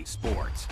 Sports.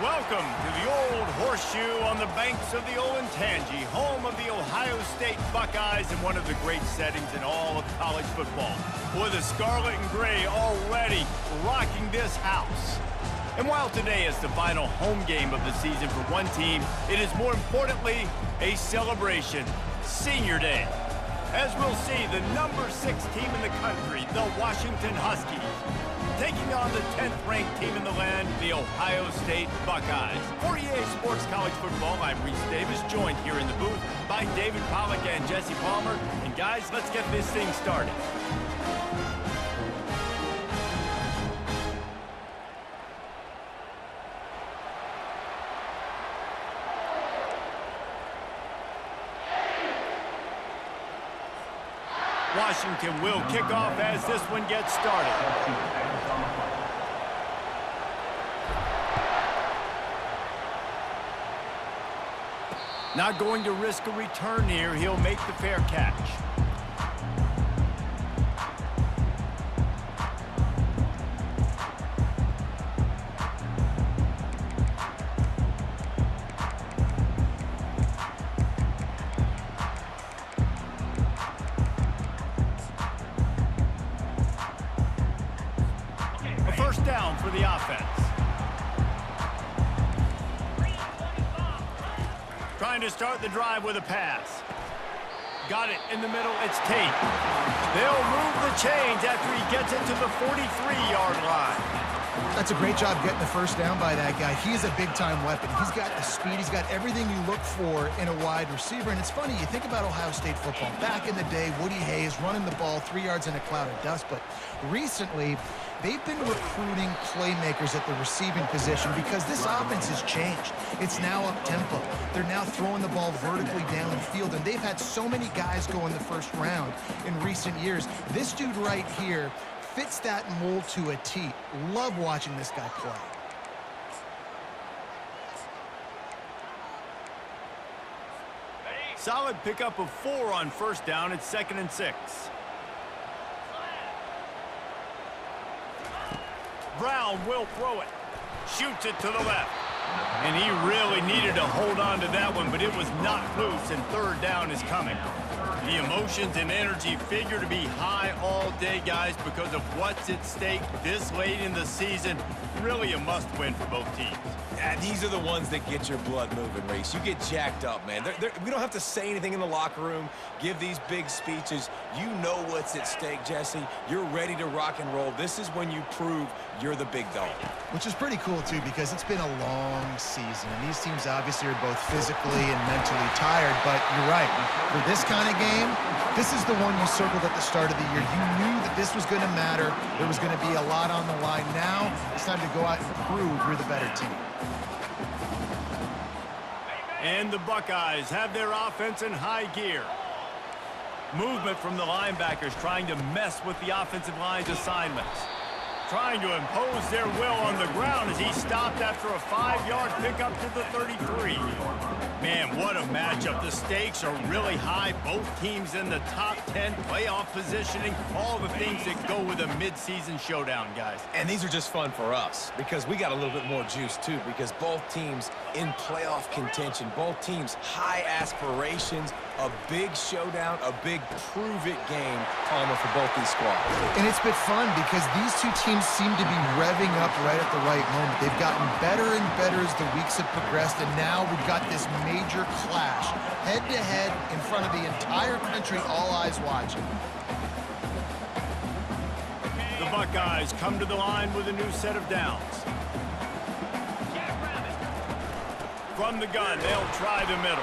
Welcome to the Old Horseshoe on the banks of the Olentangy, home of the Ohio State Buckeyes and one of the great settings in all of college football. With the scarlet and gray already rocking this house. And while today is the final home game of the season for one team, it is more importantly a celebration, Senior Day. As we'll see, the number 6 team in the country, the Washington Huskies, taking on the 10th-ranked team in the land, the Ohio State Buckeyes. For EA Sports College Football, I'm Reese Davis, joined here in the booth by David Pollack and Jesse Palmer. And guys, let's get this thing started. Washington will kick off as this one gets started. Not going to risk a return here. He'll make the fair catch. A first down for the offense. Trying to start the drive with a pass. Got it in the middle. It's Tate. They'll move the chains after he gets it to the 43-yard line. That's a great job getting the first down by that guy. He's a big-time weapon. He's got the speed. He's got everything you look for in a wide receiver. And it's funny, you think about Ohio State football. Back in the day, Woody Hayes running the ball 3 yards in a cloud of dust. But recently, they've been recruiting playmakers at the receiving position because this offense has changed. It's now up-tempo. They're now throwing the ball vertically down the field, and they've had so many guys go in the first round in recent years. This dude right here fits that mold to a T. Love watching this guy play. Solid pickup of 4 on first down. It's 2nd and 6. Brown will throw it. Shoots it to the left. And he really needed to hold on to that one, but it was knocked loose, and third down is coming. The emotions and energy figure to be high all day, guys, because of what's at stake this late in the season. Really a must-win for both teams. Yeah, these are the ones that get your blood moving, Reese. You get jacked up, man. We don't have to say anything in the locker room, give these big speeches. You know what's at stake, Jesse. You're ready to rock and roll. This is when you prove you're the big dog. Which is pretty cool, too, because it's been a long season. And these teams obviously are both physically and mentally tired. But you're right. For this kind of game, this is the one you circled at the start of the year. You knew that this was going to matter. There was going to be a lot on the line. Now it's time to go out and prove you're the better team. And the Buckeyes have their offense in high gear. Movement from the linebackers trying to mess with the offensive line's assignments. Trying to impose their will on the ground as he stopped after a 5-yard pickup to the 33. Man, what a matchup. The stakes are really high. Both teams in the top 10, playoff positioning, all the things that go with a midseason showdown, guys. And these are just fun for us because we got a little bit more juice, too, because both teams in playoff contention, both teams high aspirations, a big showdown, a big prove-it game, Palmer, for both these squads. And it's been fun because these two teams seem to be revving up right at the right moment. They've gotten better and better as the weeks have progressed, and now we've got this major clash, head-to-head in front of the entire country, all eyes watching. The Buckeyes come to the line with a new set of downs. From the gun, they'll try the middle.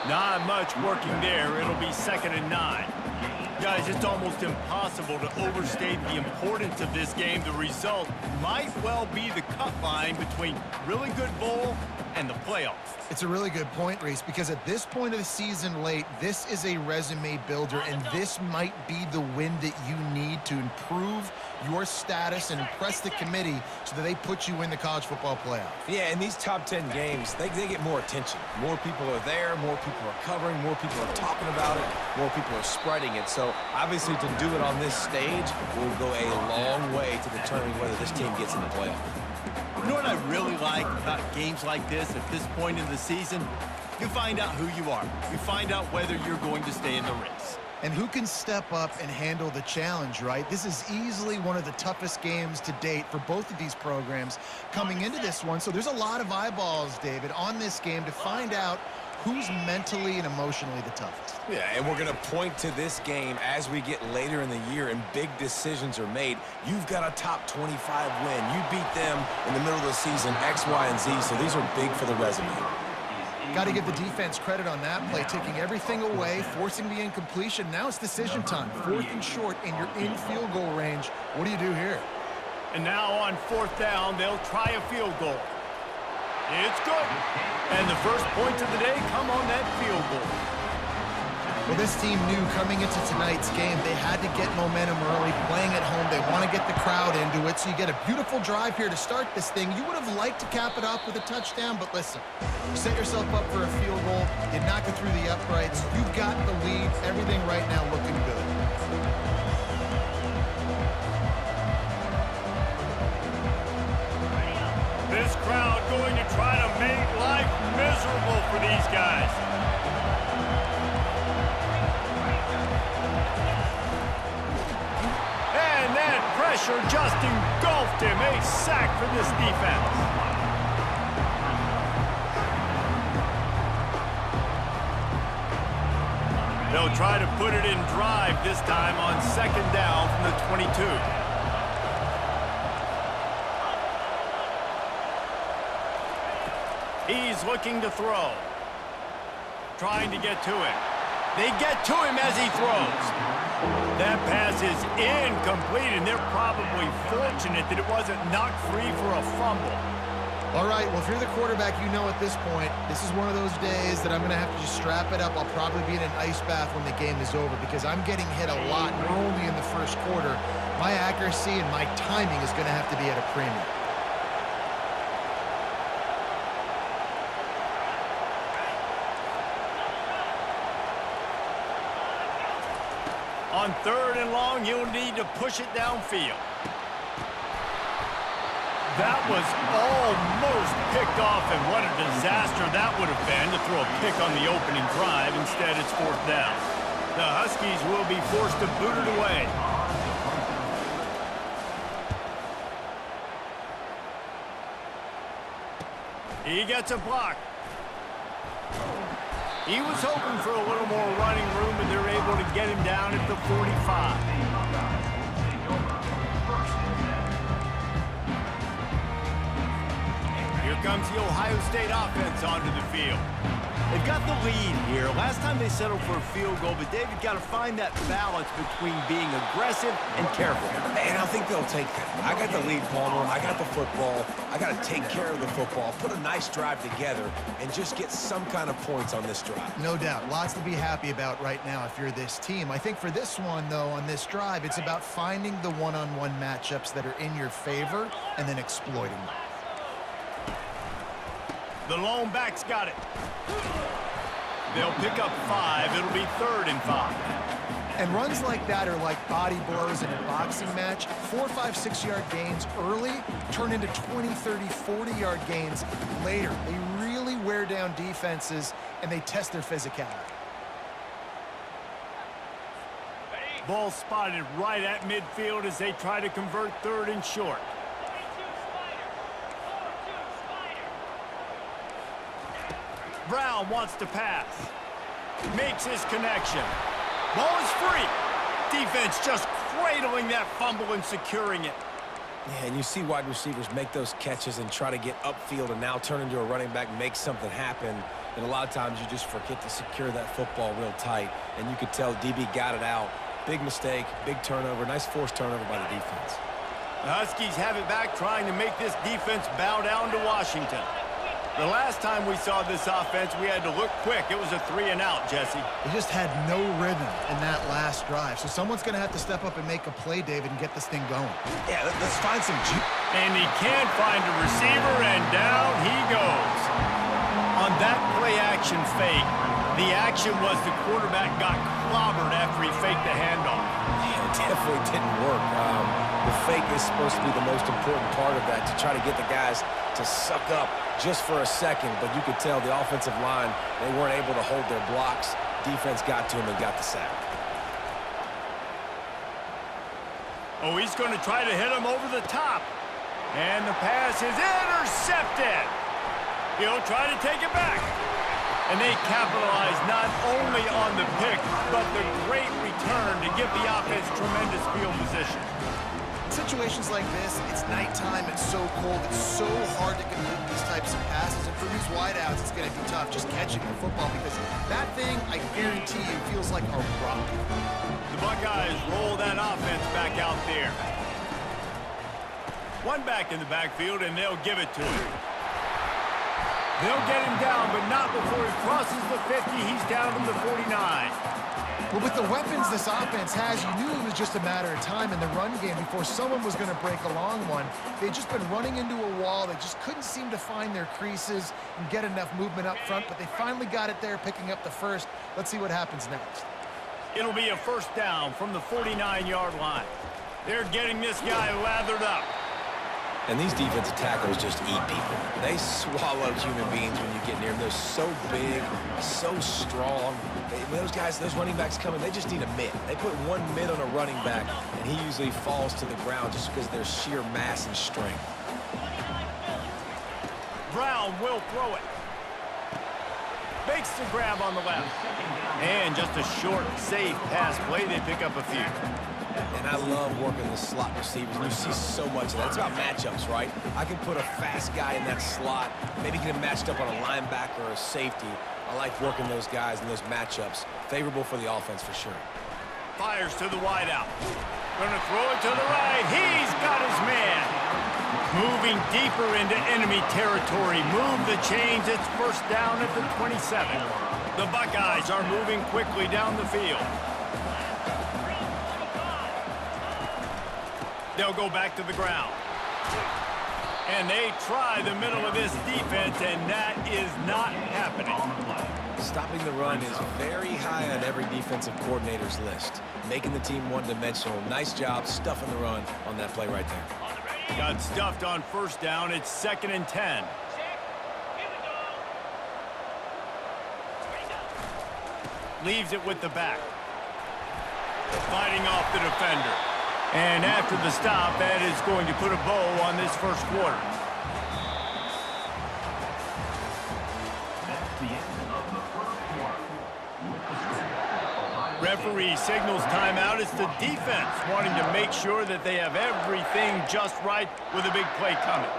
Not much working there. It'll be 2nd and 9. Guys, it's almost impossible to overstate the importance of this game. The result might well be the cut line between really good bowl and the playoffs. It's a really good point, Reese, because at this point of the season late, this is a resume builder, and this might be the win that you need to improve your status and impress the committee so that they put you in the college football playoff. Yeah, in these top 10 games, they get more attention. More people are there, more people are covering, more people are talking about it, more people are spreading it. So obviously to do it on this stage will go a long way to determining whether this team gets in the playoff. You know what I really like about games like this point in the season? You find out who you are. You find out whether you're going to stay in the race. And who can step up and handle the challenge, right? This is easily one of the toughest games to date for both of these programs coming into this one. So there's a lot of eyeballs, David, on this game to find out who's mentally and emotionally the toughest. Yeah, and we're going to point to this game as we get later in the year and big decisions are made. You've got a top 25 win. You beat them in the middle of the season, X, Y, and Z, so these are big for the resume. Got to give the defense credit on that play, taking everything away, forcing the incompletion. Now it's decision time. 4th and short, and you're in field goal range. What do you do here? And now on 4th down, they'll try a field goal. It's good. And the first points of the day come on that field goal. Well, this team knew coming into tonight's game they had to get momentum early, playing at home. They want to get the crowd into it, so you get a beautiful drive here to start this thing. You would have liked to cap it off with a touchdown, but listen, you set yourself up for a field goal. You knock it through the uprights. You've got the lead. Everything right now looking good. This crowd going to try to make life miserable for these guys. And that pressure just engulfed him. A sack for this defense. They'll try to put it in drive this time on 2nd down from the 22. He's looking to throw. Trying to get to him. They get to him as he throws. That pass is incomplete, and they're probably fortunate that it wasn't knocked free for a fumble. All right, well, if you're the quarterback, you know at this point, this is one of those days that I'm going to have to just strap it up. I'll probably be in an ice bath when the game is over because I'm getting hit a lot, only in the first quarter. My accuracy and my timing is going to have to be at a premium. On 3rd and long, you'll need to push it downfield. That was almost picked off, and what a disaster that would have been to throw a pick on the opening drive. Instead, it's 4th down. The Huskies will be forced to boot it away. He gets a block. He was hoping for a little more running room, and they're able to get him down at the 45. Here comes the Ohio State offense onto the field. They've got the lead here. Last time they settled for a field goal, but David got to find that balance between being aggressive and careful. And I think they'll take that. I got the lead, Palmer. I got the football. I got to take care of the football, put a nice drive together, and just get some kind of points on this drive. No doubt. Lots to be happy about right now if you're this team. I think for this one, though, on this drive, it's about finding the one-on-one matchups that are in your favor and then exploiting them. The lone back's got it. They'll pick up 5. It'll be 3rd and 5. And runs like that are like body blows in a boxing match. 4, 5, 6-yard gains early turn into 20, 30, 40-yard gains later. They really wear down defenses, and they test their physicality. Ball spotted right at midfield as they try to convert 3rd and short. Brown wants to pass. Makes his connection. Ball is free. Defense just cradling that fumble and securing it. Yeah, and you see wide receivers make those catches and try to get upfield and now turn into a running back, make something happen. And a lot of times you just forget to secure that football real tight. And you could tell DB got it out. Big mistake, big turnover, nice forced turnover by the defense. The Huskies have it back, trying to make this defense bow down to Washington. The last time we saw this offense, we had to look quick. It was a 3-and-out, Jesse. They just had no rhythm in that last drive. So someone's going to have to step up and make a play, David, and get this thing going. Yeah, let's find some juice. And he can't find a receiver, and down he goes. On that play-action fake, the action was the quarterback got clobbered after he faked the handoff. Yeah, it definitely didn't work. The fake is supposed to be the most important part of that, to try to get the guys to suck up just for a second. But you could tell the offensive line, they weren't able to hold their blocks. Defense got to him and got the sack. Oh, he's going to try to hit him over the top. And the pass is intercepted. He'll try to take it back. And they capitalize not only on the pick, but the great return to give the offense tremendous field position. In situations like this, it's nighttime, it's so cold, it's so hard to complete these types of passes. And for these wideouts, it's going to be tough just catching the football because that thing, I guarantee you, feels like a rock. The Buckeyes roll that offense back out there. One back in the backfield, and they'll give it to him. They'll get him down, but not before he crosses the 50. He's down to the 49. Well, with the weapons this offense has, you knew it was just a matter of time in the run game before someone was going to break a long one. They'd just been running into a wall. They just couldn't seem to find their creases and get enough movement up front, but they finally got it there, picking up the first. Let's see what happens next. It'll be a first down from the 49-yard line. They're getting this guy lathered up. And these defensive tackles just eat people. They swallow human beings when you get near them. They're so big, so strong. When those guys, those running backs come in, they just need a mid. They put one mid on a running back, and he usually falls to the ground just because of their sheer mass and strength. Brown will throw it. Makes the grab on the left. And just a short, safe pass play. They pick up a few. And I love working the slot receivers. You see so much of that. It's about matchups, right? I can put a fast guy in that slot, maybe get him matched up on a linebacker or a safety. I like working those guys in those matchups. Favorable for the offense for sure. Fires to the wideout. Gonna throw it to the right. He's got his man. Moving deeper into enemy territory. Move the chains. It's first down at the 27. The Buckeyes are moving quickly down the field. They'll go back to the ground. And they try the middle of this defense, and that is not happening. Stopping the run is very high on every defensive coordinator's list. Making the team one-dimensional. Nice job stuffing the run on that play right there. Got stuffed on first down. It's 2nd and 10. Leaves it with the back. Fighting off the defender. And after the stop, that is going to put a bow on this first quarter. Referee signals timeout. It's the defense wanting to make sure that they have everything just right with a big play coming.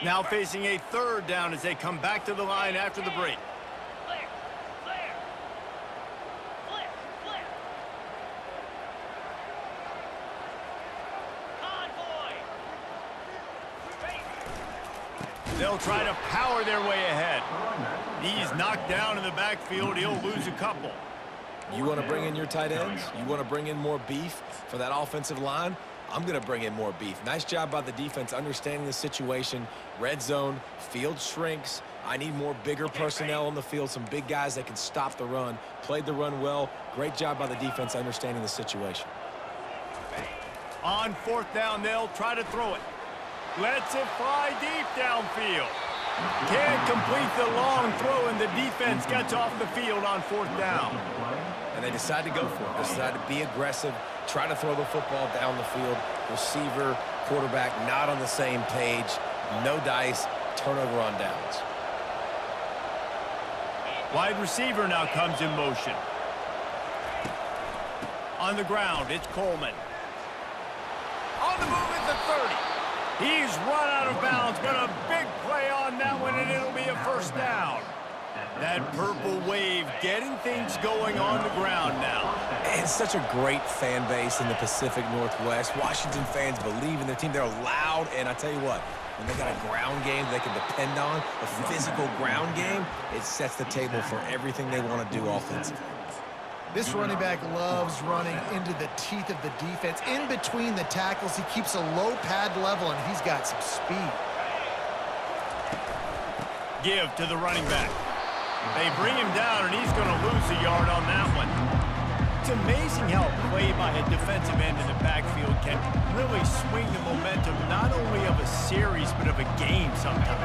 Now facing a 3rd down as they come back to the line after the break. They'll try to power their way ahead. He's knocked down in the backfield. He'll lose a couple. You want to bring in your tight ends? You want to bring in more beef for that offensive line? I'm going to bring in more beef. Nice job by the defense understanding the situation. Red zone, field shrinks. I need more bigger personnel on the field, some big guys that can stop the run. Played the run well. Great job by the defense understanding the situation. On 4th down, they'll try to throw it. Lets it fly deep downfield. Can't complete the long throw, and the defense gets off the field on 4th down. And they decide to go for it. They decide to be aggressive, try to throw the football down the field. Receiver, quarterback, not on the same page. No dice, turnover on downs. Wide receiver now comes in motion. On the ground, it's Coleman. On the move at the 30. He's run out of bounds, but a big play on that one, and it'll be a first down. That purple wave getting things going on the ground now. It's such a great fan base in the Pacific Northwest. Washington fans believe in their team. They're loud, and I tell you what, when they got a ground game they can depend on, a physical ground game, it sets the table for everything they want to do offensively. This running back loves running into the teeth of the defense. In between the tackles, he keeps a low pad level, and he's got some speed. Give to the running back. They bring him down, and he's going to lose a yard on that one. It's amazing how a play by a defensive end in the backfield can really swing the momentum not only of a series but of a game sometimes.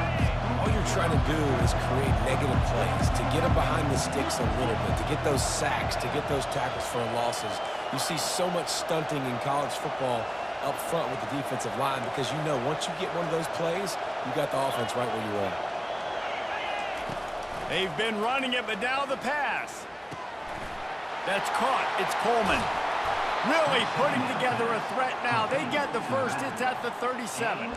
All you're trying to do is create negative plays, to get them behind the sticks a little bit, to get those sacks, to get those tackles for losses. You see so much stunting in college football up front with the defensive line because you know once you get one of those plays, you got the offense right where you want it. They've been running it, but now the pass. That's caught. It's Coleman. Really putting together a threat now. They get the first. It's at the 37.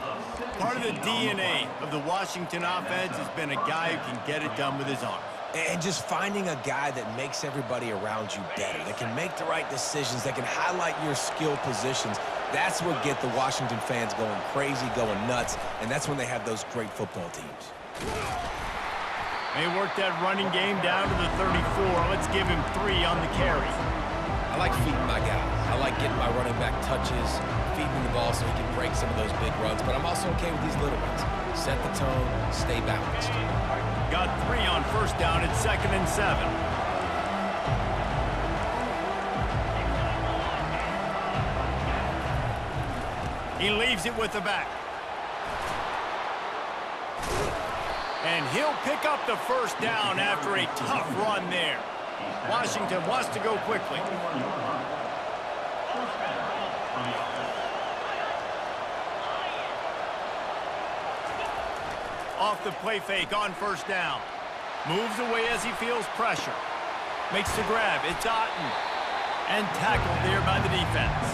Part of the DNA of the Washington offense has been a guy who can get it done with his arm. And just finding a guy that makes everybody around you better, that can make the right decisions, that can highlight your skill positions. That's what get the Washington fans going crazy, going nuts, and that's when they have those great football teams. They work that running game down to the 34. Let's give him 3 on the carry. I like feeding my guy. I like getting my running back touches, feeding the ball so he can break some of those big runs, but I'm also okay with these little ones. Set the tone, stay balanced. Got 3 on first down. It's 2nd and 7. He leaves it with the back. And he'll pick up the first down after a tough run there. Washington wants to go quickly. Off the play fake on first down. Moves away as he feels pressure. Makes the grab. It's Otten. And tackled there by the defense.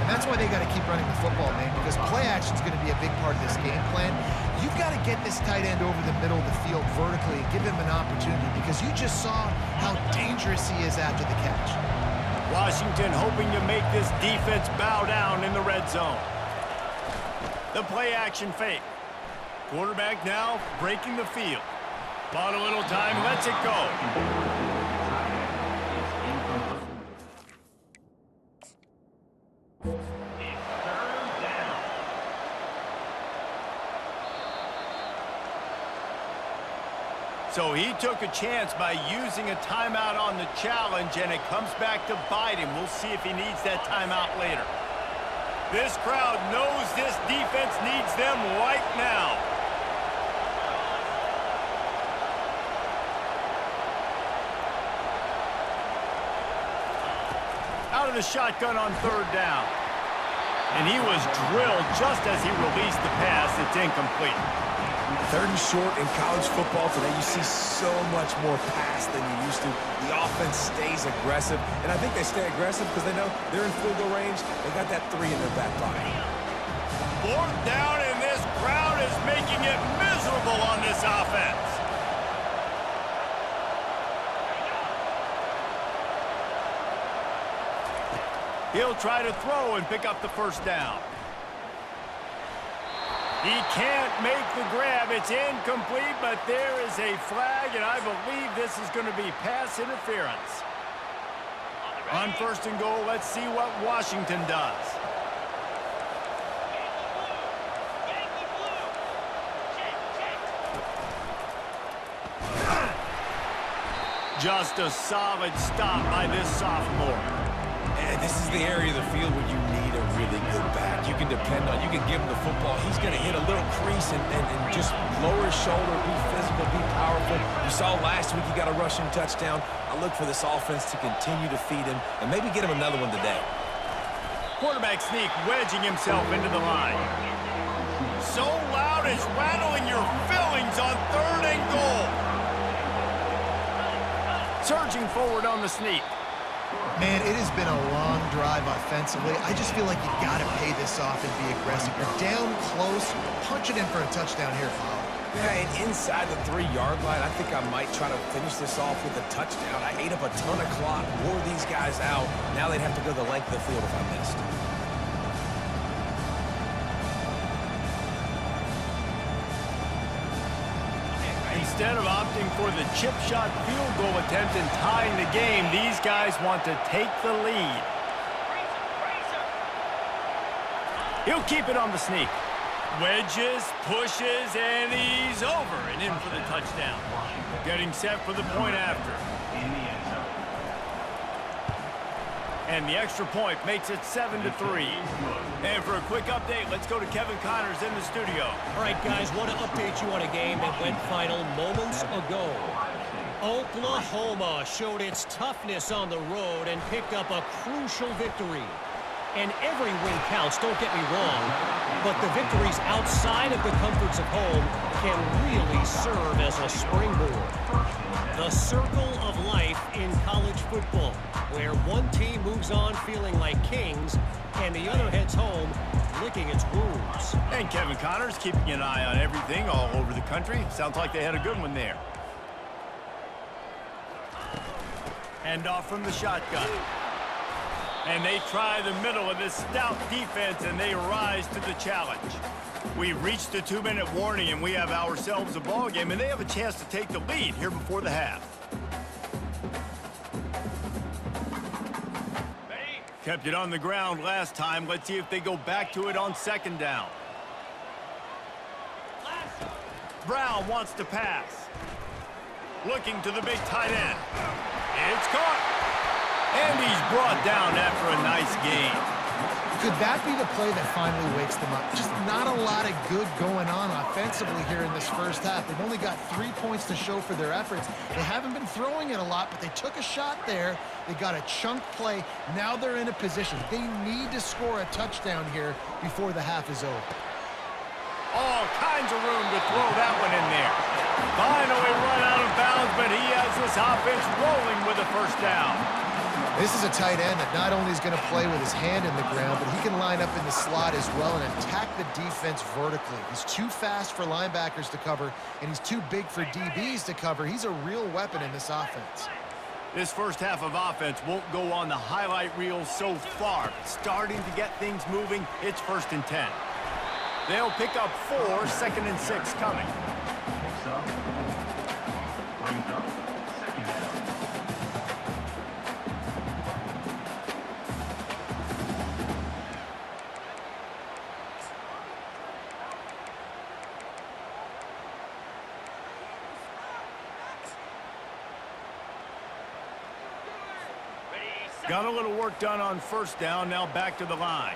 And that's why they got to keep running the football, man, because play action is going to be a big part of this game plan. You've got to get this tight end over the middle of the field vertically and give him an opportunity because you just saw how dangerous he is after the catch. Washington hoping to make this defense bow down in the red zone. The play action fake. Quarterback now breaking the field. Bought a little time, lets it go. So he took a chance by using a timeout on the challenge, and it comes back to bite him. We'll see if he needs that timeout later. This crowd knows this defense needs them right now. Out of the shotgun on third down. And he was drilled just as he released the pass. It's incomplete. 3rd and short in college football today, you see so much more pass than you used to. The offense stays aggressive, and I think they stay aggressive because they know they're in field goal range. They got that 3 in their back pocket. 4th down, and this crowd is making it miserable on this offense. He'll try to throw and pick up the first down. He can't make the grab. It's incomplete, but there is a flag, and I believe this is going to be pass interference. On 1st and goal, let's see what Washington does. Just a solid stop by this sophomore. And this is the area of the field where you need a really good back. You can depend on, you can give him the football. He's going to hit a little crease and just lower his shoulder, be physical, be powerful. You saw last week he got a rushing touchdown. I look for this offense to continue to feed him and maybe get him another one today. Quarterback sneak wedging himself into the line. So loud it's rattling your fillings on 3rd and goal. Surging forward on the sneak. Man, it has been a long drive offensively. I just feel like you got to pay this off and be aggressive. You're down close. Punch it in for a touchdown here, Paul. Yeah, and inside the 3-yard line, I think I might try to finish this off with a touchdown. I ate up a ton of clock, wore these guys out. Now they'd have to go the length of the field if I missed. Instead of opting for the chip shot field goal attempt and tying the game, these guys want to take the lead. He'll keep it on the sneak. Wedges, pushes, and he's over and in for the touchdown. Getting set for the point after. And the extra point makes it 7-3. And for a quick update, let's go to Kevin Connors in the studio. All right, guys, want to update you on a game that went final moments ago. Oklahoma showed its toughness on the road and picked up a crucial victory. And every win counts, don't get me wrong, but the victories outside of the comforts of home can really serve as a springboard. The circle of life in college football, where one team moves on feeling like kings and the other heads home licking its wounds. And Kevin Connors keeping an eye on everything all over the country. Sounds like they had a good one there. Hand off from the shotgun. And they try the middle of this stout defense, and they rise to the challenge. We've reached the 2-minute warning, and we have ourselves a ball game, and they have a chance to take the lead here before the half. Kept it on the ground last time. Let's see if they go back to it on second down. Brown wants to pass. Looking to the big tight end. It's caught. And he's brought down after a nice gain. Could that be the play that finally wakes them up? Just not a lot of good going on offensively here in this first half. They've only got 3 points to show for their efforts. They haven't been throwing it a lot, but they took a shot there. They got a chunk play. Now they're in a position. They need to score a touchdown here before the half is over. All kinds of room to throw that one in there. Finally run out of bounds, but he has this offense rolling with a first down. This is a tight end that not only is going to play with his hand in the ground, but he can line up in the slot as well and attack the defense vertically. He's too fast for linebackers to cover, and he's too big for DBs to cover. He's a real weapon in this offense. This first half of offense won't go on the highlight reel so far. But starting to get things moving, it's 1st and 10. They'll pick up 4, 2nd and 6 coming. Got a little work done on first down, now back to the line.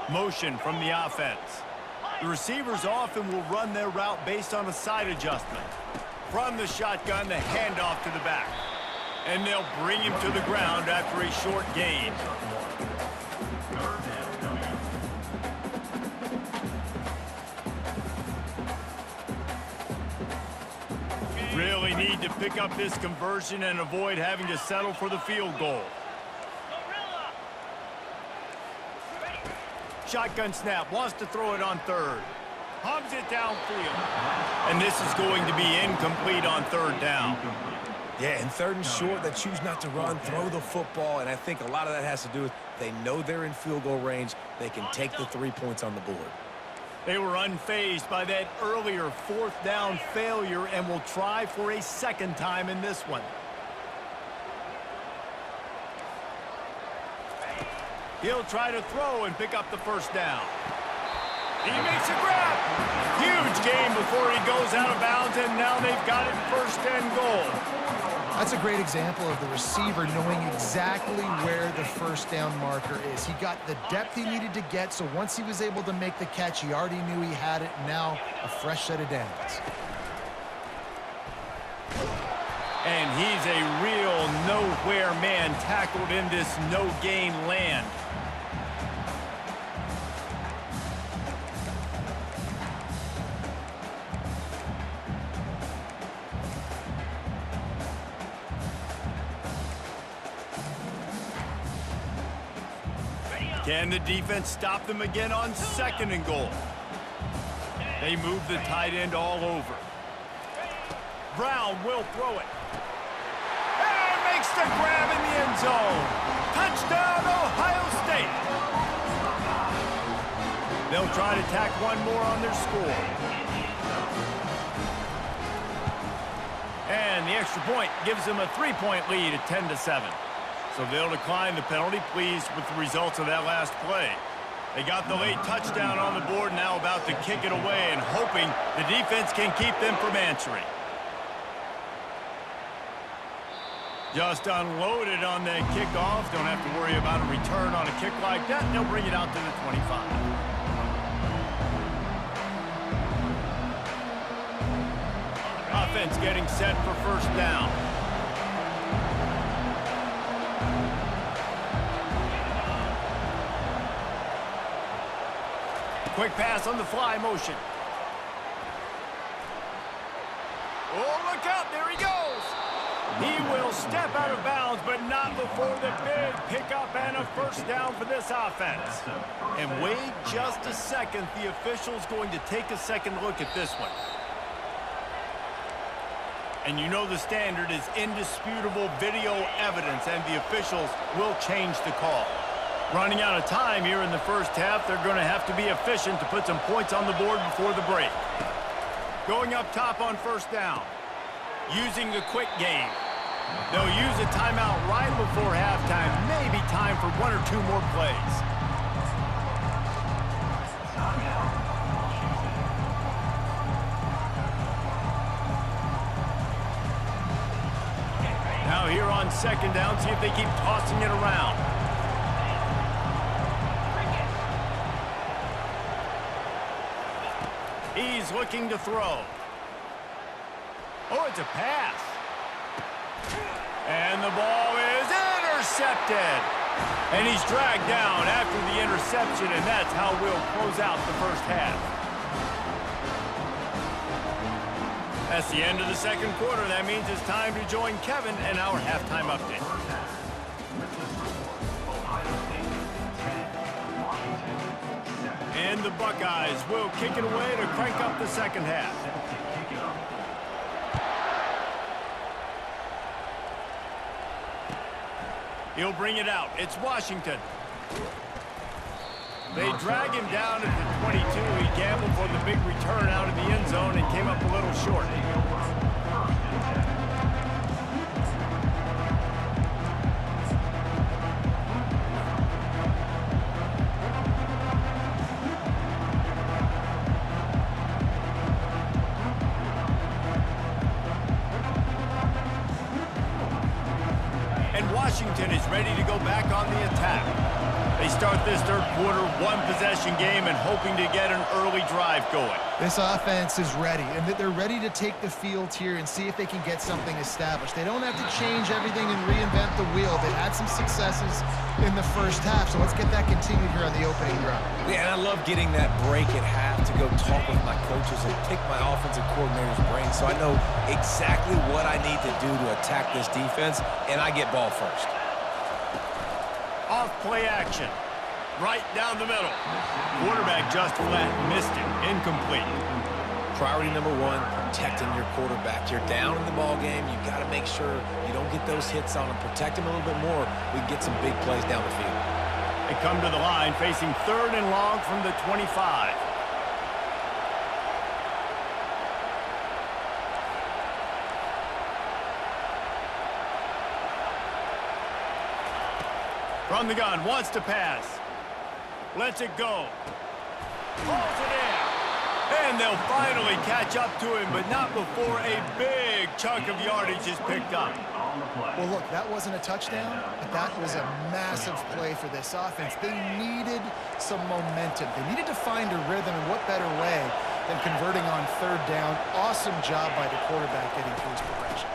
Motion from the offense. The receivers often will run their route based on a side adjustment. From the shotgun, the handoff to the back. And they'll bring him to the ground after a short gain. Really need to pick up this conversion and avoid having to settle for the field goal. Shotgun snap, wants to throw it on third. Hubs it downfield. And this is going to be incomplete on third down. Yeah, and 3rd and short, they choose not to run, throw the football, and I think a lot of that has to do with they know they're in field goal range. They can take the 3 points on the board. They were unfazed by that earlier 4th down failure and will try for a second time in this one. He'll try to throw and pick up the first down. He makes a grab. Huge gain before he goes out of bounds, and now they've got it 1st and goal. That's a great example of the receiver knowing exactly where the first down marker is. He got the depth he needed to get, so once he was able to make the catch, he already knew he had it. Now a fresh set of downs. And he's a real nowhere man tackled in this no-gain land. Can the defense stop them again on 2nd and goal? They move the tight end all over. Brown will throw it. And makes the grab in the end zone. Touchdown, Ohio State. They'll try to tack one more on their score. And the extra point gives them a 3-point lead at 10-7. So So they'll decline the penalty, pleased with the results of that last play. They got the late touchdown on the board, now about to kick it away and hoping the defense can keep them from answering. Just unloaded on that kickoff. Don't have to worry about a return on a kick like that. They'll bring it out to the 25. Offense getting set for first down. Quick pass on the fly motion. Oh, look out. There he goes. He will step out of bounds, but not before the big pickup and a first down for this offense. And wait just a second. The official's going to take a second look at this one. And you know the standard is indisputable video evidence, and the officials will change the call. Running out of time here in the first half, they're going to have to be efficient to put some points on the board before the break. Going up top on first down. Using the quick game. They'll use a timeout right before halftime. Maybe time for one or two more plays. Now here on second down, see if they keep tossing it around. He's looking to throw. Oh, it's a pass. And the ball is intercepted. And he's dragged down after the interception, and that's how we'll close out the first half. That's the end of the second quarter. That means it's time to join Kevin and our halftime update. And the Buckeyes will kick it away to crank up the second half. He'll bring it out. It's Washington. They drag him down at the 22. He gambled for the big return out of the end zone and came up a little short. Washington is ready to go back on the attack. They start this third quarter one-possession game and hoping to get an early drive going. This offense is ready, and they're ready to take the field here and see if they can get something established. They don't have to change everything and reinvent the wheel. They've had some successes in the first half, so let's get that continued here on the opening drive. Yeah, and I love getting that break at half to go talk with my coaches and pick my offensive coordinator's brain so I know exactly what I need to do to attack this defense, and I get ball first. Off play action. Right down the middle. Quarterback just flat. Missed it. Incomplete. Priority number one, protecting your quarterback. You're down in the ball game. You got to make sure you don't get those hits on him. Protect him a little bit more. We can get some big plays down the field. They come to the line facing third and long from the 25. From the gun, wants to pass. Lets it go. Pulls it in. And they'll finally catch up to him, but not before a big chunk of yardage is picked up. Well, look, that wasn't a touchdown, but that was a massive play for this offense. They needed some momentum. They needed to find a rhythm, and what better way than converting on third down. Awesome job by the quarterback getting through his progression.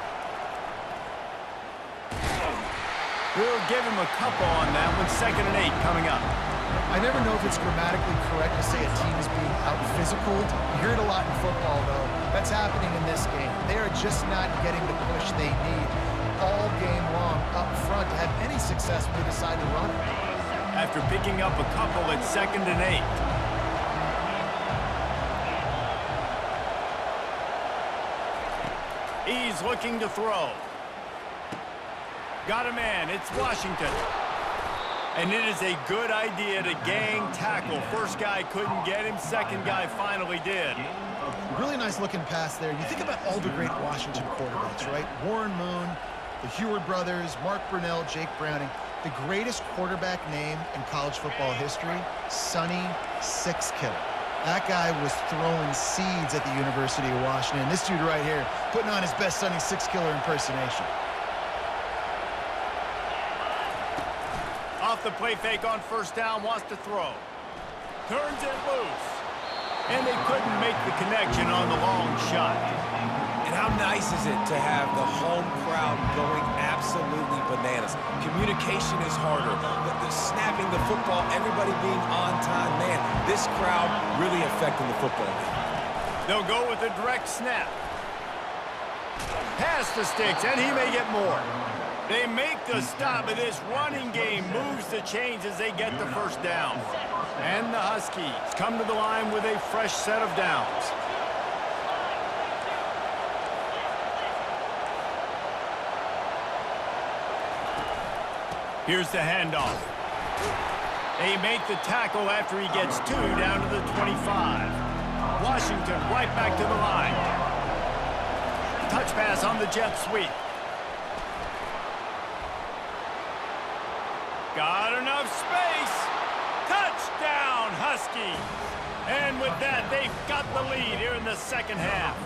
We'll give him a couple on that one. 2nd and 8 coming up. I never know if it's grammatically correct to say a team is being out-physicaled. You hear it a lot in football, though. That's happening in this game. They are just not getting the push they need all game long up front to have any success when they decide to run it. After picking up a couple at 2nd and 8. He's looking to throw. Got a man. It's Washington. And it is a good idea to gang tackle. First guy couldn't get him. Second guy finally did. Really nice looking pass there. You think about all the great Washington quarterbacks, right? Warren Moon, The Heward brothers, Mark Brunell, Jake Browning. The greatest quarterback name in college football history, Sonny Six Killer. That guy was throwing seeds at the University of Washington. This dude right here, putting on his best Sonny Six Killer impersonation. Off the play fake on first down, wants to throw. Turns it loose. And they couldn't make the connection on the long shot. And how nice is it to have the home crowd going absolutely bananas? Communication is harder. The snapping the football, everybody being on time. Man, this crowd really affecting the football game. They'll go with a direct snap. Pass the sticks, and he may get more. They make the stop, but this running game moves the chains as they get the first down. And the Huskies come to the line with a fresh set of downs. Here's the handoff. They make the tackle after he gets 2 down to the 25. Washington right back to the line. Touch pass on the jet sweep. Got enough space. Touchdown, Huskies. And with that, they've got the lead here in the second half.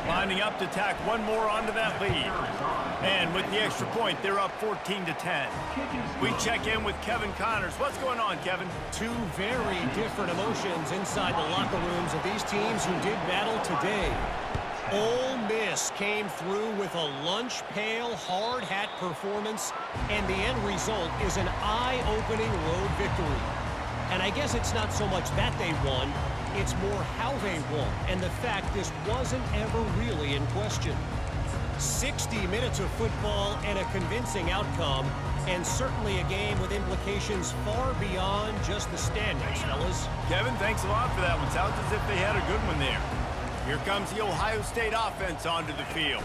Lining up to tack one more onto that lead. And with the extra point, they're up 14-10. We check in with Kevin Connors. What's going on, Kevin? Two very different emotions inside the locker rooms of these teams who did battle today. Ole Miss came through with a lunch pail hard hat performance, and the end result is an eye-opening road victory. And I guess it's not so much that they won, it's more how they won, and the fact this wasn't ever really in question. 60 minutes of football and a convincing outcome, and certainly a game with implications far beyond just the standings, fellas. Kevin, thanks a lot for that one. Sounds as if they had a good one there. Here comes the Ohio State offense onto the field.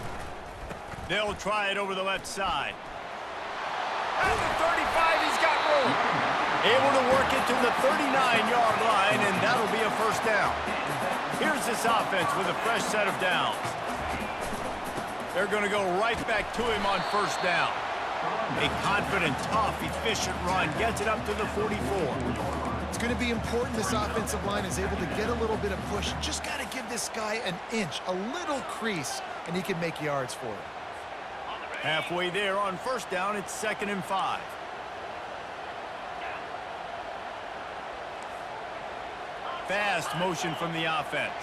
They'll try it over the left side. At the 35, he's got room. Able to work it to the 39-yard line, and that'll be a first down. Here's this offense with a fresh set of downs. They're going to go right back to him on first down. A confident, tough, efficient run gets it up to the 44. It's going to be important this offensive line is able to get a little bit of push. Just got to give this guy an inch, a little crease, and he can make yards for it. Halfway there on first down, it's 2nd and 5. Fast motion from the offense.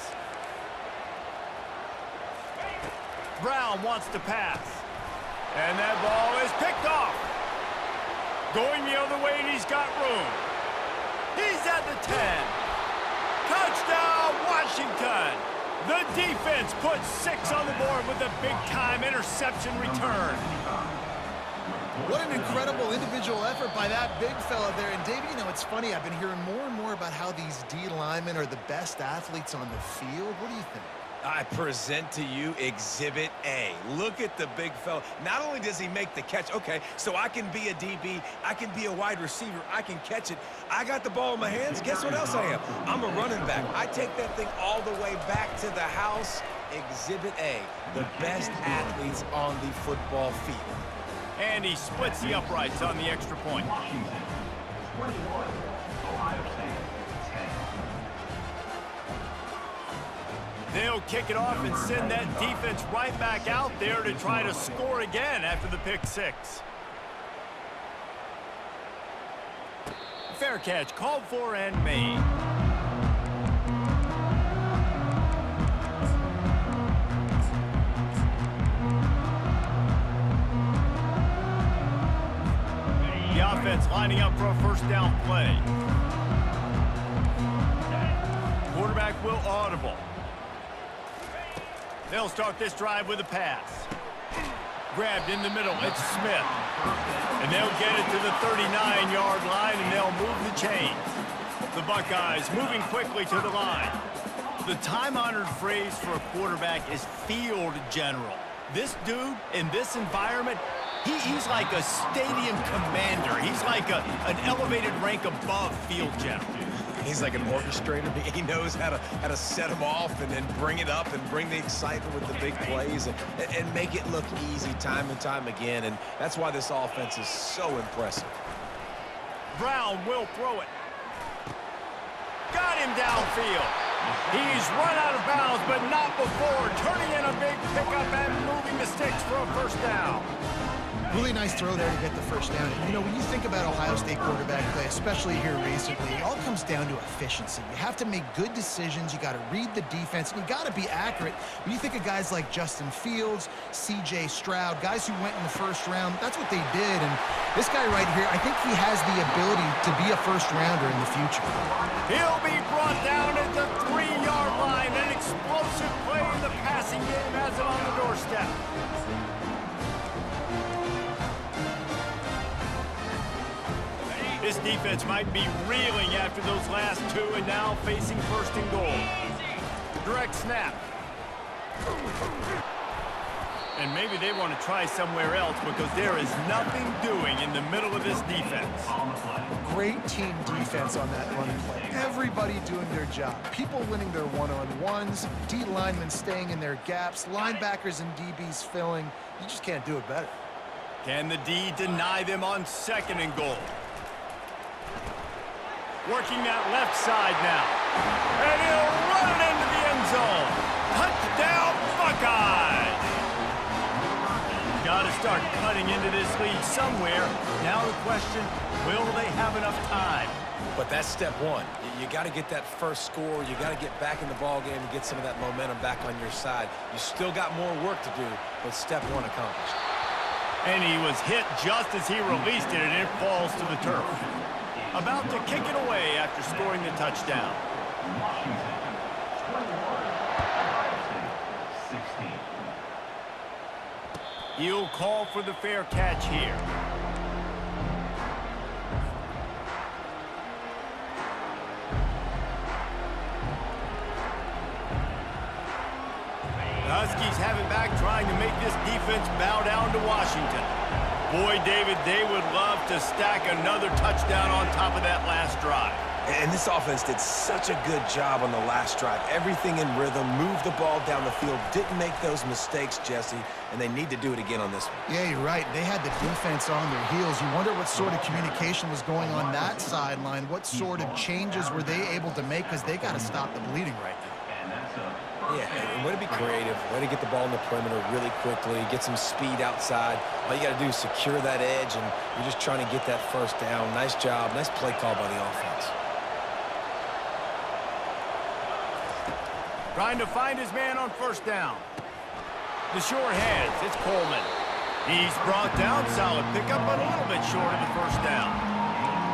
Brown wants to pass. And that ball is picked off. Going the other way, and he's got room. He's at the 10. Touchdown, Washington. The defense puts 6 on the board with a big-time interception return. What an incredible individual effort by that big fella there. And, Dave, you know, it's funny. I've been hearing more and more about how these D linemen are the best athletes on the field. What do you think? I present to you Exhibit A. Look at the big fella. Not only does he make the catch, okay, so I can be a DB, I can be a wide receiver, I can catch it. I got the ball in my hands. Guess what else I am? I'm a running back. I take that thing all the way back to the house. Exhibit A, the best athletes on the football field. And he splits the uprights on the extra point. They'll kick it off and send that defense right back out there to try to score again after the pick 6. Fair catch called for and made. The offense lining up for a first down play. Quarterback will audible. They'll start this drive with a pass. Grabbed in the middle, it's Smith. And they'll get it to the 39-yard line, and they'll move the chains. The Buckeyes moving quickly to the line. The time-honored phrase for a quarterback is field general. This dude, in this environment, he's like a stadium commander. He's like an elevated rank above field general. He's like an orchestrator. He knows how to set them off and then bring it up and bring the excitement with the big plays and make it look easy time and time again. And that's why this offense is so impressive. Brown will throw it. Got him downfield. He's run out of bounds, but not before turning in a big pickup and moving the sticks for a first down. Really nice throw there to get the first down. And, you know, when you think about Ohio State quarterback play, especially here recently, it all comes down to efficiency. You have to make good decisions. You got to read the defense, and you got to be accurate. When you think of guys like Justin Fields, C.J. Stroud, guys who went in the first round, that's what they did. And this guy right here, I think he has the ability to be a first-rounder in the future. He'll be brought down at the 3-yard line. An explosive play in the passing game has it on the doorstep. This defense might be reeling after those last two and now facing first and goal. Direct snap. And maybe they want to try somewhere else because there is nothing doing in the middle of this defense. Great team defense on that run play. Everybody doing their job. People winning their one-on-ones, D linemen staying in their gaps, linebackers and DBs filling. You just can't do it better. Can the D deny them on second and goal? Working that left side now. And he'll run it into the end zone. Touchdown, Buckeyes! Got to start cutting into this lead somewhere. Now the question, will they have enough time? But that's step one. You got to get that first score. You got to get back in the ball game and get some of that momentum back on your side. You still got more work to do, but step one accomplished. And he was hit just as he released it, and it falls to the turf. About to kick it away after scoring the touchdown. He'll call for the fair catch here. The Huskies have it back, trying to make this defense bow down to Washington. Boy, David, they would love to stack another touchdown on top of that last drive. And this offense did such a good job on the last drive. Everything in rhythm, moved the ball down the field, didn't make those mistakes, Jesse, and they need to do it again on this one. Yeah, you're right. They had the defense on their heels. You wonder what sort of communication was going on that sideline. What sort of changes were they able to make, because they got to stop the bleeding right now. Yeah, and way to be creative, way to get the ball in the perimeter really quickly, get some speed outside. All you got to do is secure that edge, and you're just trying to get that first down. Nice job, nice play call by the offense. Trying to find his man on first down. The sure hands, it's Coleman. He's brought down, solid pickup, but a little bit short of the first down.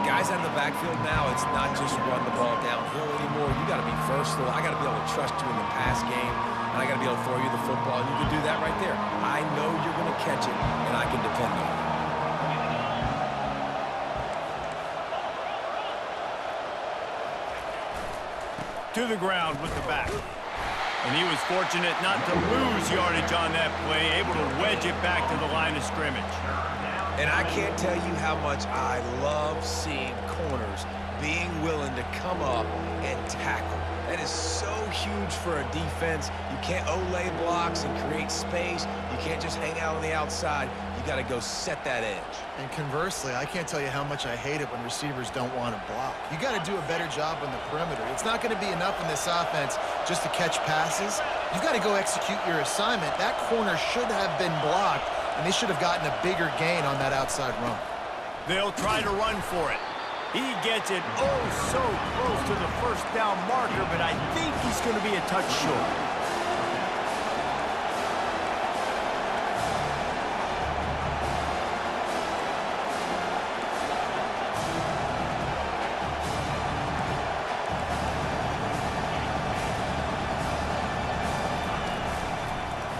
Guys out in the backfield now, it's not just run the ball downhill anymore. You got to be versatile. I got to be able to trust you in the pass game, and I got to be able to throw you the football, and you can do that right there. I know you're going to catch it, and I can depend on it. To the ground with the back. And he was fortunate not to lose yardage on that play, able to wedge it back to the line of scrimmage. And I can't tell you how much I love seeing corners being willing to come up and tackle. That is so huge for a defense. You can't olay blocks and create space. You can't just hang out on the outside. You got to go set that edge. And conversely, I can't tell you how much I hate it when receivers don't want to block. You got to do a better job on the perimeter. It's not going to be enough in this offense just to catch passes. You've got to go execute your assignment. That corner should have been blocked, and they should have gotten a bigger gain on that outside run. They'll try to run for it. He gets it oh so close to the first down marker, but I think he's going to be a touch short.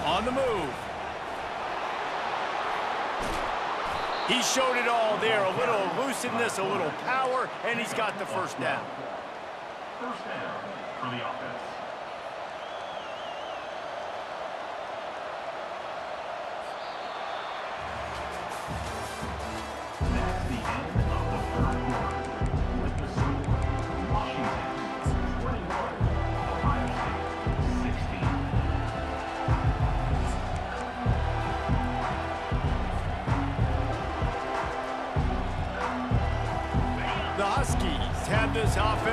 On the move. He showed it all there, a little elusiveness, a little power, and he's got the first down. First down for the offense. That's the end of the third quarter. With the score, Washington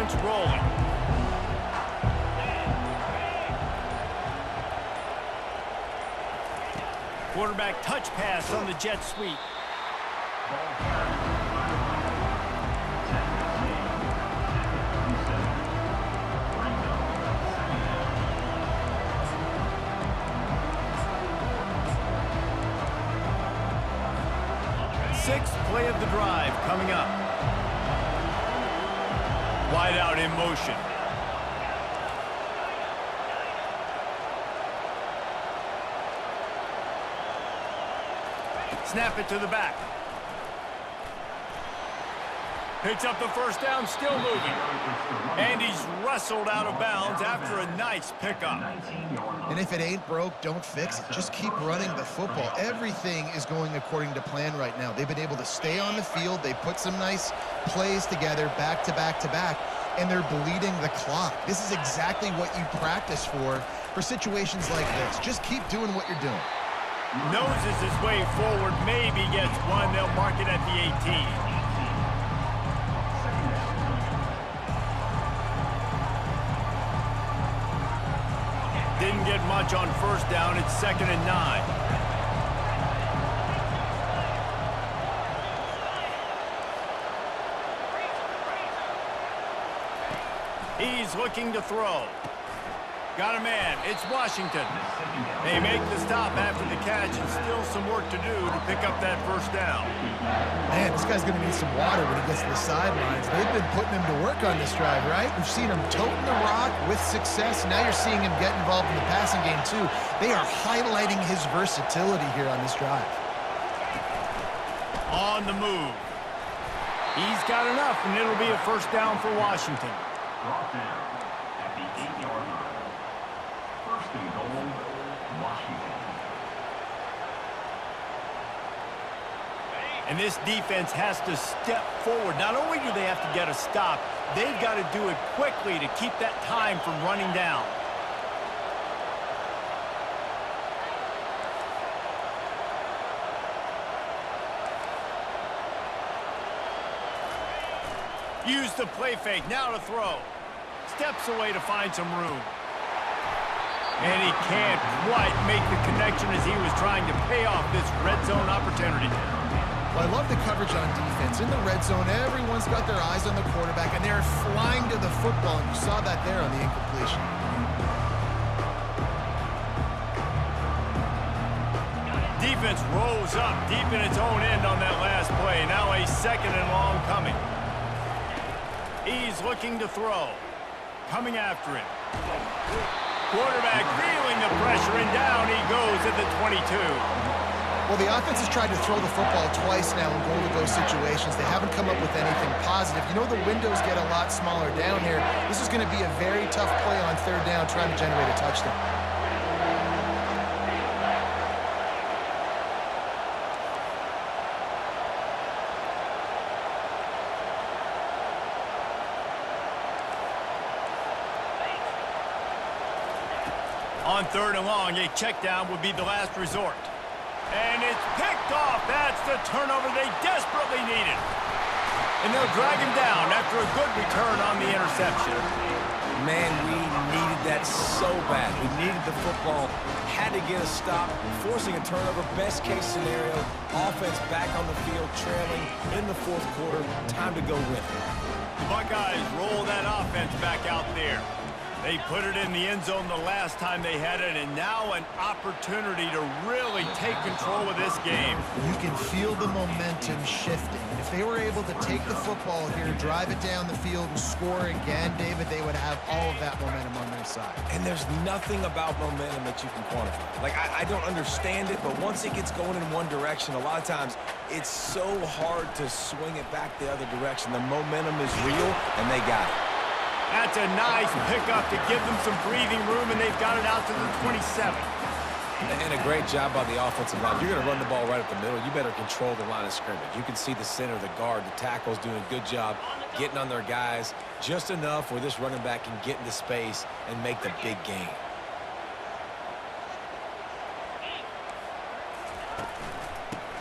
offense rolling. Quarterback touch pass on the jet sweep. Sixth play of the drive coming up. Wide out in motion. Snap it to the back. Picks up the first down, still moving. And he's wrestled out of bounds after a nice pickup. And if it ain't broke, don't fix it. Just keep running the football. Everything is going according to plan right now. They've been able to stay on the field. They put some nice plays together back to back to back, and they're bleeding the clock. This is exactly what you practice for situations like this. Just keep doing what you're doing. Noses his way forward, maybe gets one. They'll mark it at the 18. Didn't get much on first down. It's 2nd and 9. He's looking to throw. Got a man. It's Washington. They make the stop after the catch, and still some work to do to pick up that first down. Man, this guy's going to need some water when he gets to the sidelines. They've been putting him to work on this drive, right? We've seen him toting the rock with success. Now you're seeing him get involved in the passing game, too. They are highlighting his versatility here on this drive. On the move. He's got enough, and it'll be a first down for Washington. Brought down at the 8-yard line. First and goal, Washington. And this defense has to step forward. Not only do they have to get a stop, they've got to do it quickly to keep that time from running down. Use the play fake, now to throw. Steps away to find some room. And he can't quite make the connection as he was trying to pay off this red zone opportunity. Well, I love the coverage on defense. In the red zone, everyone's got their eyes on the quarterback, and they're flying to the football, and you saw that there on the incompletion. Defense rolls up deep in its own end on that last play. Now a 2nd and long coming. He's looking to throw. Coming after him. Quarterback feeling the pressure, and down he goes at the 22. Well, the offense has tried to throw the football twice now in goal-to-go situations. They haven't come up with anything positive. You know, the windows get a lot smaller down here. This is going to be a very tough play on 3rd down, trying to generate a touchdown. On 3rd and long, a check down would be the last resort. And it's picked off. That's the turnover they desperately needed. And they'll drag him down after a good return on the interception. Man, we needed that so bad. We needed the football, had to get a stop, forcing a turnover. Best case scenario, offense back on the field, trailing in the 4th quarter. Time to go win. The Buckeyes roll that offense back out there. They put it in the end zone the last time they had it, and now an opportunity to really take control of this game. You can feel the momentum shifting. If they were able to take the football here, drive it down the field, and score again, David, they would have all of that momentum on their side. And there's nothing about momentum that you can quantify. Like, I don't understand it, but once it gets going in one direction, a lot of times it's so hard to swing it back the other direction. The momentum is real, and they got it. That's a nice pickup to give them some breathing room, and they've got it out to the 27. And a great job by the offensive line. You're going to run the ball right up the middle. You better control the line of scrimmage. You can see the center, the guard, the tackles doing a good job getting on their guys just enough where this running back can get into space and make the big game.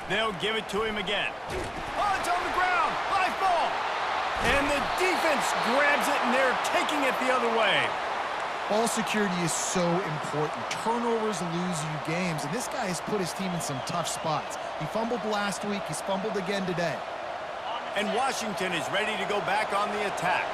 They'll give it to him again. Oh, it's on the ground. Live ball. And the defense grabs it, and they're taking it the other way. Ball security is so important. Turnovers lose you games, and this guy has put his team in some tough spots. He fumbled last week. He's fumbled again today. And Washington is ready to go back on the attack.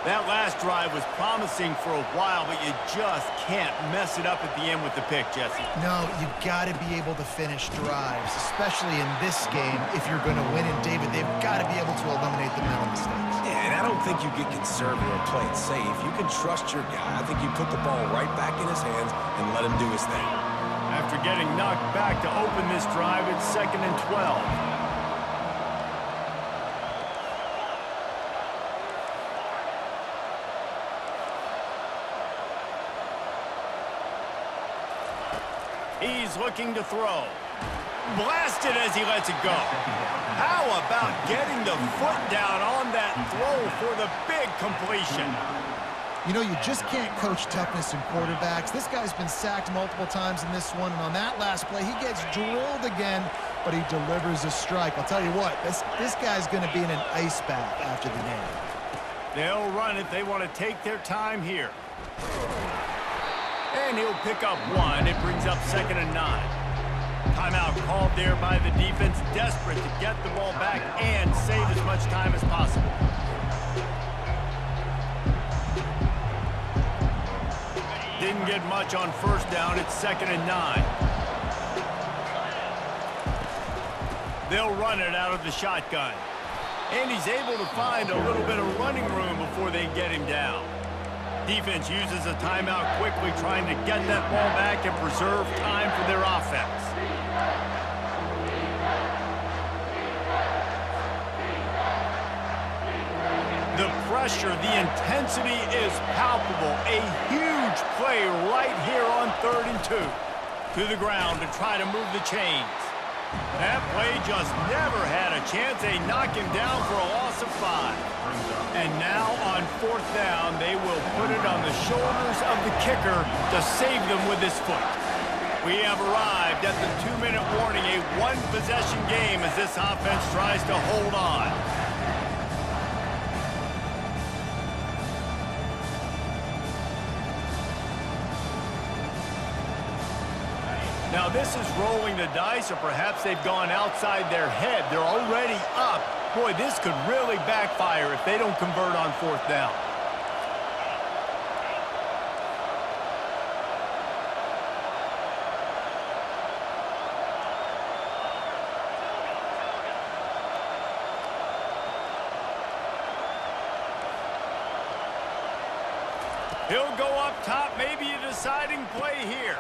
That last drive was promising for a while, but you just can't mess it up at the end with the pick, Jesse. No, you've got to be able to finish drives, especially in this game if you're going to win. And, David, they've got to be able to eliminate the mental mistakes. Yeah, and I don't think you get conservative or play it safe. You can trust your guy. I think you put the ball right back in his hands and let him do his thing. After getting knocked back to open this drive, it's 2nd and 12. He's looking to throw. Blasted as he lets it go. How about getting the foot down on that throw for the big completion? You know, you just can't coach toughness in quarterbacks. This guy's been sacked multiple times in this one, and on that last play, he gets drilled again, but he delivers a strike. I'll tell you what, this guy's going to be in an ice bath after the game. They'll run it. They want to take their time here. And he'll pick up one. It brings up 2nd and 9. Timeout called there by the defense, desperate to get the ball back and save as much time as possible. Didn't get much on 1st down. It's 2nd and 9. They'll run it out of the shotgun. And he's able to find a little bit of running room before they get him down. Defense uses a timeout quickly, trying to get that ball back and preserve time for their offense. The pressure, the intensity is palpable. A huge play right here on 3rd and 2. To the ground to try to move the chains. That play just never had a chance. They knock him down for a loss of 5. And now on 4th down, they will put it on the shoulders of the kicker to save them with his foot. We have arrived at the 2-minute warning, a one-possession game as this offense tries to hold on. Now this is rolling the dice, or perhaps they've gone outside their head. They're already up. Boy, this could really backfire if they don't convert on 4th down. He'll go up top, maybe a deciding play here.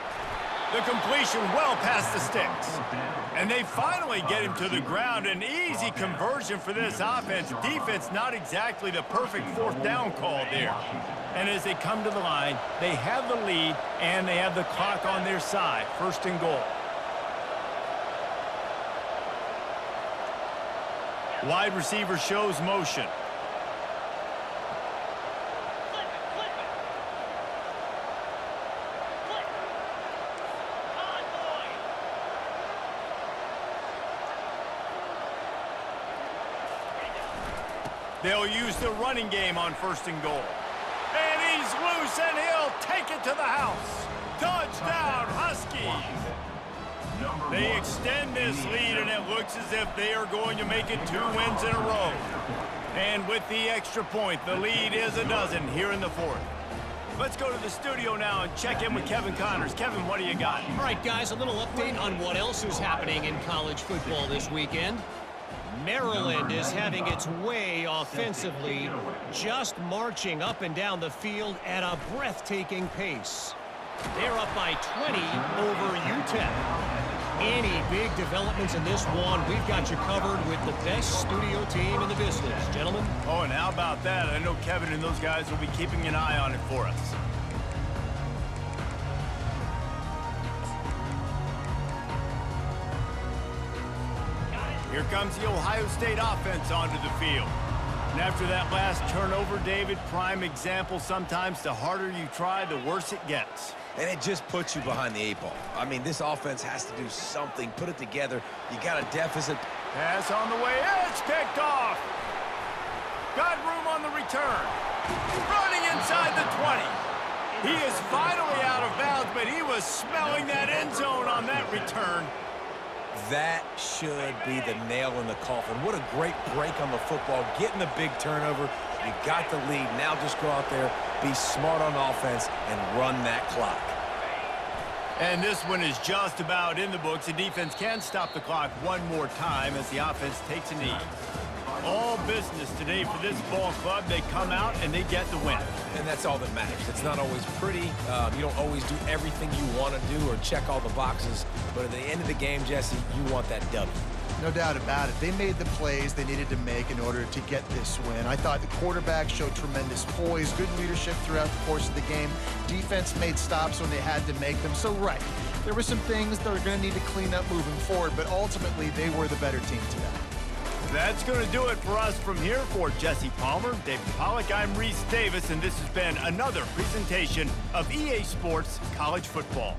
The completion well past the sticks. And they finally get him to the ground. An easy conversion for this offense. Defense not exactly the perfect 4th down call there. And as they come to the line, they have the lead and they have the clock on their side. 1st and goal. Wide receiver shows motion. They'll use the running game on 1st and goal. And he's loose, and he'll take it to the house. Touchdown, Huskies. They extend this lead, and it looks as if they are going to make it 2 wins in a row. And with the extra point, the lead is a dozen here in the 4th. Let's go to the studio now and check in with Kevin Connors. Kevin, what do you got? All right, guys, a little update on what else is happening in college football this weekend. Maryland is having its way offensively, just marching up and down the field at a breathtaking pace. They're up by 20 over UTEP. Any big developments in this one, we've got you covered with the best studio team in the business, gentlemen. Oh, and how about that? I know Kevin and those guys will be keeping an eye on it for us. Here comes the Ohio State offense onto the field. And after that last turnover, David, prime example, sometimes the harder you try, the worse it gets. And it just puts you behind the 8 ball. I mean, this offense has to do something, put it together. You got a deficit. Pass on the way, it's picked off. Got room on the return. Running inside the 20. He is finally out of bounds, but he was smelling that end zone on that return. That should be the nail in the coffin. What a great break on the football. Getting the big turnover. You got the lead. Now just go out there, be smart on offense, and run that clock. And this one is just about in the books. The defense can stop the clock one more time as the offense takes a knee. All business today for this ball club. They come out and they get the win. And that's all that matters. It's not always pretty. You don't always do everything you want to do or check all the boxes. But at the end of the game, Jesse, you want that W. No doubt about it. They made the plays they needed to make in order to get this win. I thought the quarterback showed tremendous poise, good leadership throughout the course of the game. Defense made stops when they had to make them. So, right, there were some things that are going to need to clean up moving forward, but ultimately they were the better team today. That's going to do it for us from here. For Jesse Palmer, David Pollack, I'm Reese Davis, and this has been another presentation of EA Sports College Football.